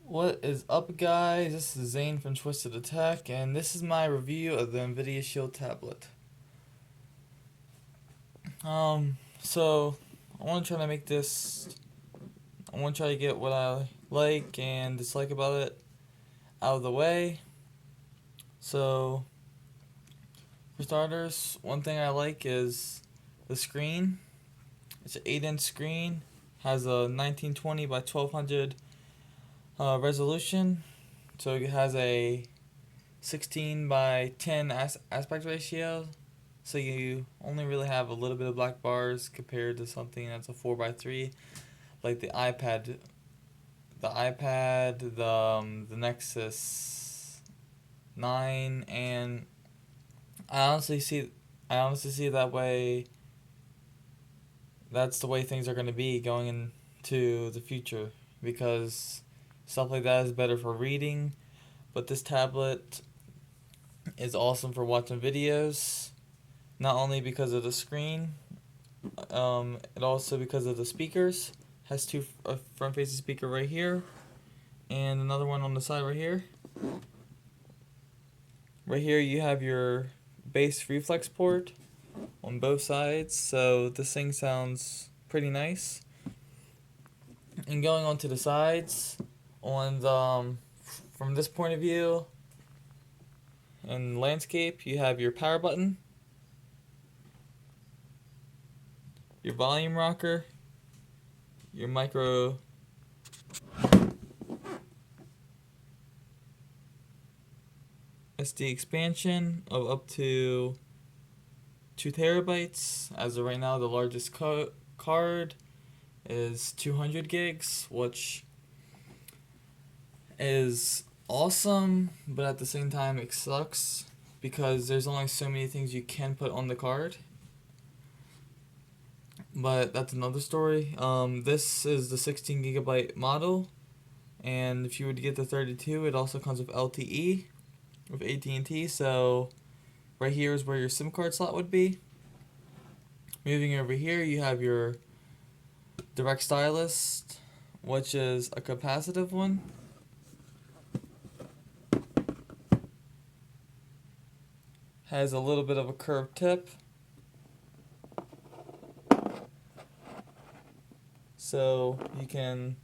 What is up, guys? This is Zane from Twisted Attack, and this is my review of the Nvidia Shield tablet. So I want to try to make this. I want to try to get what I like and dislike about it out of the way. So, for starters, one thing I like is the screen. It's an 8-inch screen, has a 1920 by 1200 resolution, so it has a 16 by 10 aspect ratio, so you only really have a little bit of black bars compared to something that's a 4 by 3 like the Nexus 9. And I honestly see I honestly see that way. That's the way things are going to be going into the future, because stuff like that is better for reading, but this tablet is awesome for watching videos, not only because of the screen, it also because of the speakers. Has two a front facing speaker right here, and another one on the side right here. Right here you have your bass reflex port on both sides, so this thing sounds pretty nice. And going on to the sides, on the from this point of view, in landscape, you have your power button, your volume rocker, your micro SD expansion of up to 2 terabytes. As of right now, the largest card is 200 gigs, which is awesome, but at the same time it sucks because there's only so many things you can put on the card. But that's another story. This is the 16 gigabyte model, and if you were to get the 32, it also comes with LTE with AT&T. So right here is where your SIM card slot would be. Moving over here, you have your direct stylus, which is a capacitive one. Has a little bit of a curved tip, so you can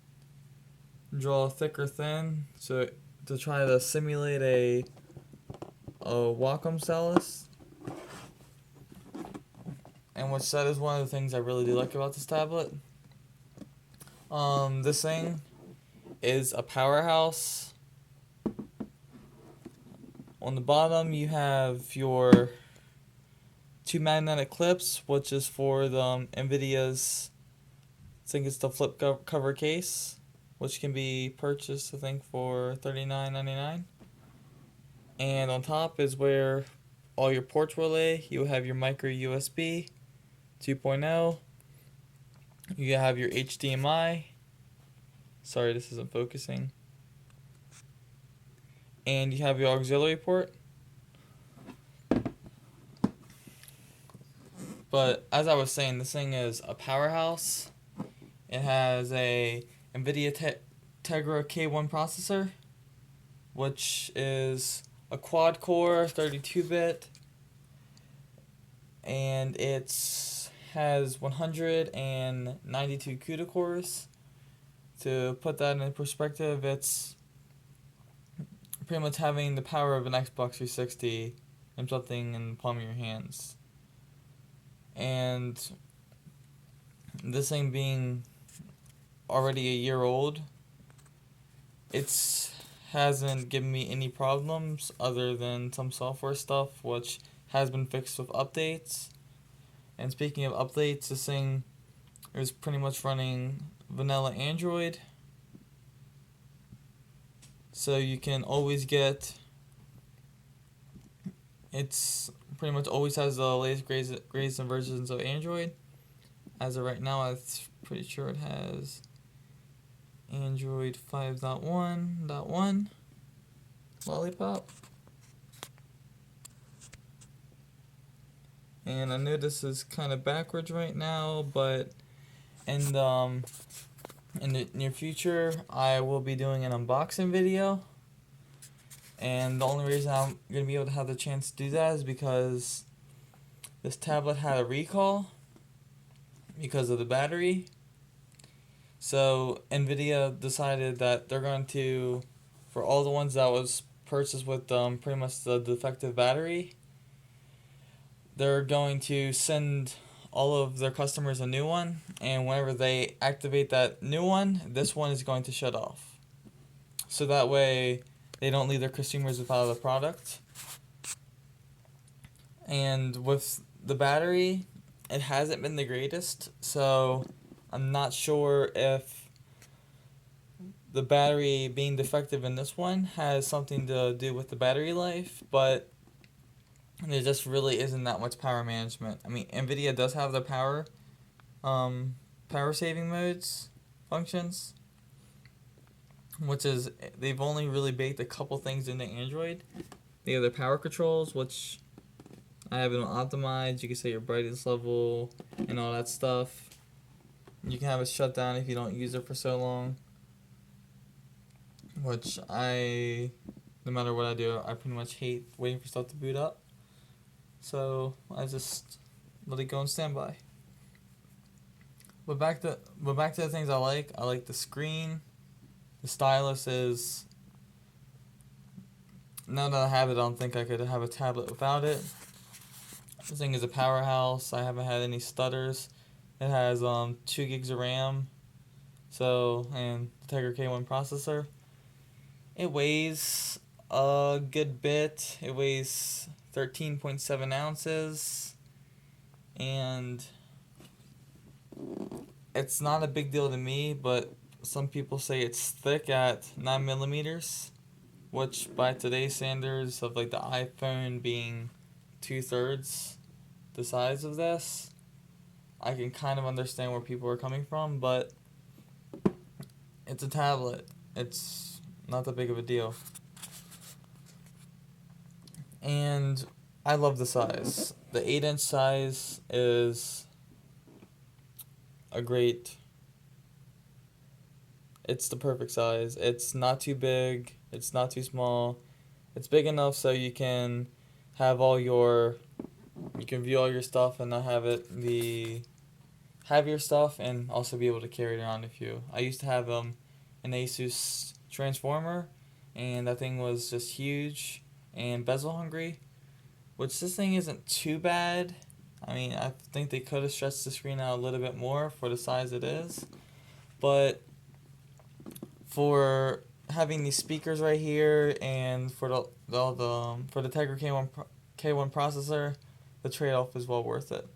draw thick or thin, so to try to simulate a Wacom stylus. And which that is one of the things I really do like about this tablet. This thing is a powerhouse. On the bottom you have your 2 magnetic clips, which is for the Nvidia's, I think it's the flip cover case, which can be purchased, I think, for $39.99. And on top is where all your ports will lay. You have your micro USB 2.0. You have your HDMI. Sorry, this isn't focusing. And you have your auxiliary port. But as I was saying, this thing is a powerhouse. It has a Nvidia Tegra K1 processor, which is a quad core 32-bit, and it has 192 CUDA cores. To put that in perspective, it's pretty much having the power of an Xbox 360 and something in the palm of your hands. And this thing being already a year old, it hasn't given me any problems other than some software stuff, which has been fixed with updates. And speaking of updates, this thing is pretty much running vanilla Android, so you can always get, it's pretty much always has the latest grades and versions of Android. As of right now, I'm pretty sure it has Android 5.1.1 Lollipop. And I know this is kind of backwards right now, but in the in the near future, I will be doing an unboxing video. And the only reason I'm going to be able to have the chance to do that is because this tablet had a recall because of the battery. So Nvidia decided that they're going to, for all the ones that was purchased with pretty much the defective battery, they're going to send all of their customers a new one, and whenever they activate that new one, this one is going to shut off. So that way they don't leave their consumers without a product. And with the battery, it hasn't been the greatest, so I'm not sure if the battery being defective in this one has something to do with the battery life, but there just really isn't that much power management. I mean, Nvidia does have the power saving modes functions, which is they've only really baked a couple things into Android. They have their power controls, which I have it optimized. You can set your brightness level and all that stuff. You can have it shut down if you don't use it for so long, which no matter what I do, I pretty much hate waiting for stuff to boot up. So I just let it go on standby. But back to the things I like. I like the screen. The stylus is. Now that I have it, I don't think I could have a tablet without it. This thing is a powerhouse. I haven't had any stutters. It has 2 gigs of RAM. And the Tegra K1 processor. It weighs a good bit. It weighs 13.7 ounces. And it's not a big deal to me, but some people say it's thick at 9 millimeters, which by today's standards of like the iPhone being 2/3 the size of this, I can kind of understand where people are coming from, but it's a tablet. It's not that big of a deal. And I love the size. The 8-inch size is a great. It's the perfect size. It's not too big. It's not too small. It's big enough so you can have you can view all your stuff and not have your stuff and also be able to carry it around with you. I used to have an Asus Transformer, and that thing was just huge and bezel hungry, which this thing isn't too bad. I mean, I think they could have stretched the screen out a little bit more for the size it is, but for having these speakers right here and for the Tegra K1 processor, the trade-off is well worth it.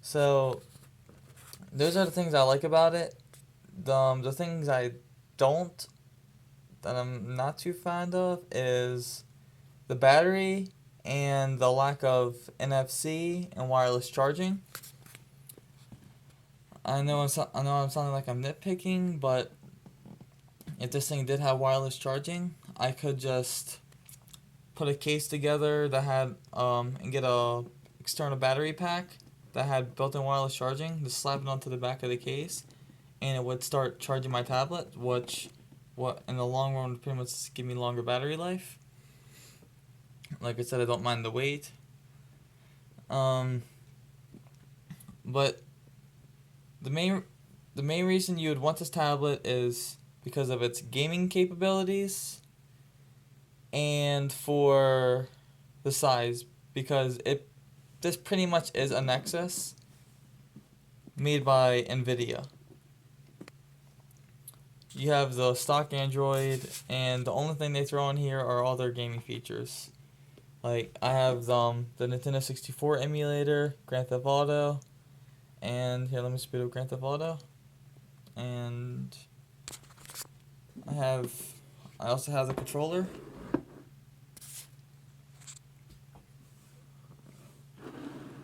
So those are the things I like about it. The things I don't, that I'm not too fond of, is the battery and the lack of NFC and wireless charging. I know I'm sounding like I'm nitpicking, but if this thing did have wireless charging, I could just put a case together that had and get a external battery pack that had built-in wireless charging, just slap it onto the back of the case, and it would start charging my tablet, which in the long run would pretty much give me longer battery life. Like I said, I don't mind the weight. But the main reason you would want this tablet is because of its gaming capabilities and for the size, because this pretty much is a Nexus made by Nvidia. You have the stock Android, and the only thing they throw in here are all their gaming features. Like, I have the Nintendo 64 emulator, Grand Theft Auto, and here, let me speed up Grand Theft Auto. And I also have the controller,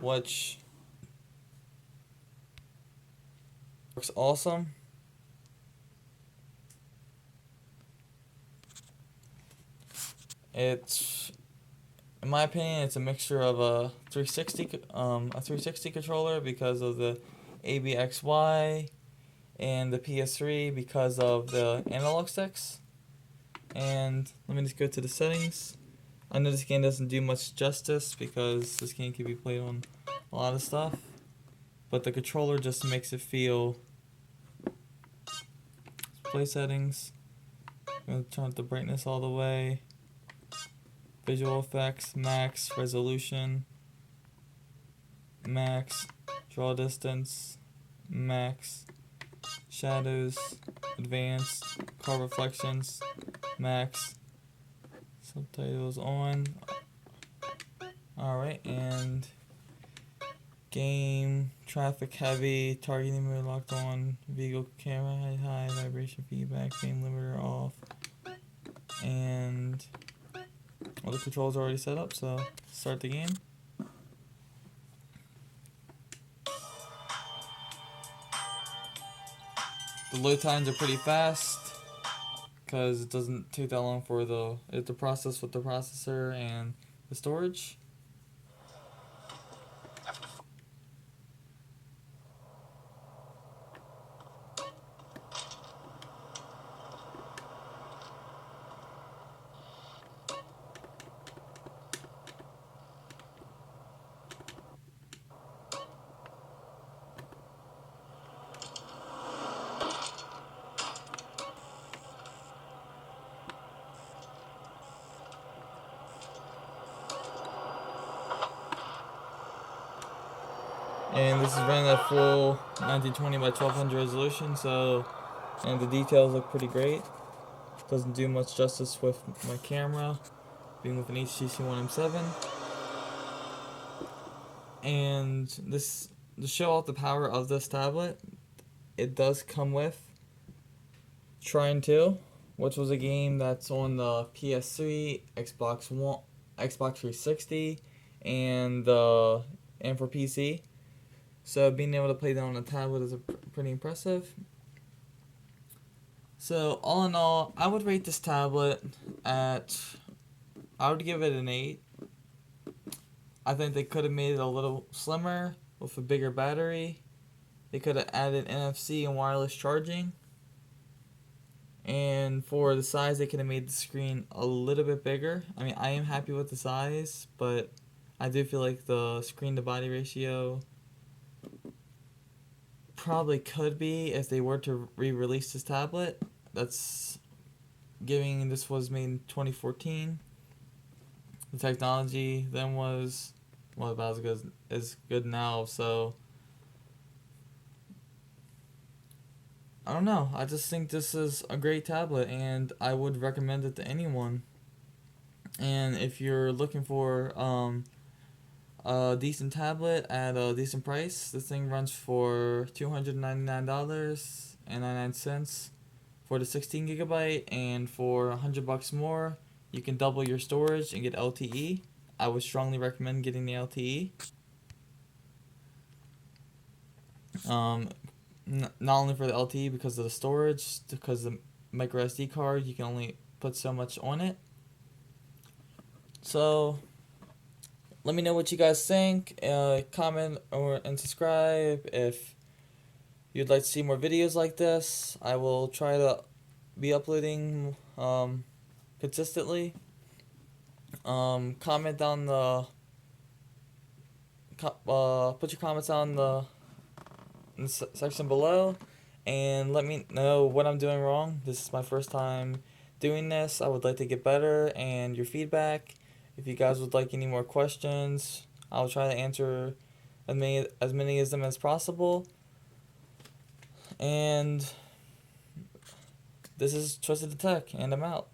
which works awesome. It's, in my opinion, it's a mixture of a 360 controller because of the ABXY and the PS3 because of the analog sticks. And let me just go to the settings. I know this game doesn't do much justice because this game can be played on a lot of stuff, but the controller just makes it feel. Play settings. I'm going to turn up the brightness all the way. Visual effects, max, resolution, max, draw distance, max, shadows, advanced, car reflections, max, subtitles on. Alright, and game, traffic heavy, targeting mode locked on, vehicle camera high, vibration feedback, frame limiter off, and all the controls are already set up, so start the game. The load times are pretty fast because it doesn't take that long for it to process with the processor and the storage. And this is running at full 1920 by 1200 resolution, so, and the details look pretty great. Doesn't do much justice with my camera, being with an HTC One M7. And this, to show off the power of this tablet, it does come with Trine 2, which was a game that's on the PS3, Xbox One, Xbox 360, and for PC. So being able to play that on a tablet is pretty impressive. So all in all, I would rate this tablet at, I would give it an 8. I think they could have made it a little slimmer with a bigger battery. They could have added NFC and wireless charging. And for the size, they could have made the screen a little bit bigger. I mean, I am happy with the size, but I do feel like the screen to body ratio probably could be if they were to re-release this tablet. That's giving, this was made in 2014. The technology then was, well, about as good now, so I don't know. I just think this is a great tablet, and I would recommend it to anyone. And if you're looking for a decent tablet at a decent price, this thing runs for $299.99 for the 16 gigabyte, and for $100 more, you can double your storage and get LTE. I would strongly recommend getting the LTE. Not only for the LTE because of the storage, because the micro SD card, you can only put so much on it. So let me know what you guys think. Comment and subscribe if you'd like to see more videos like this. I will try to be uploading consistently. Comment down the put your comments on in the section below, and let me know what I'm doing wrong. This is my first time doing this. I would like to get better, and your feedback. If you guys would like any more questions, I'll try to answer as many of them as possible. And this is Trusted the Tech, and I'm out.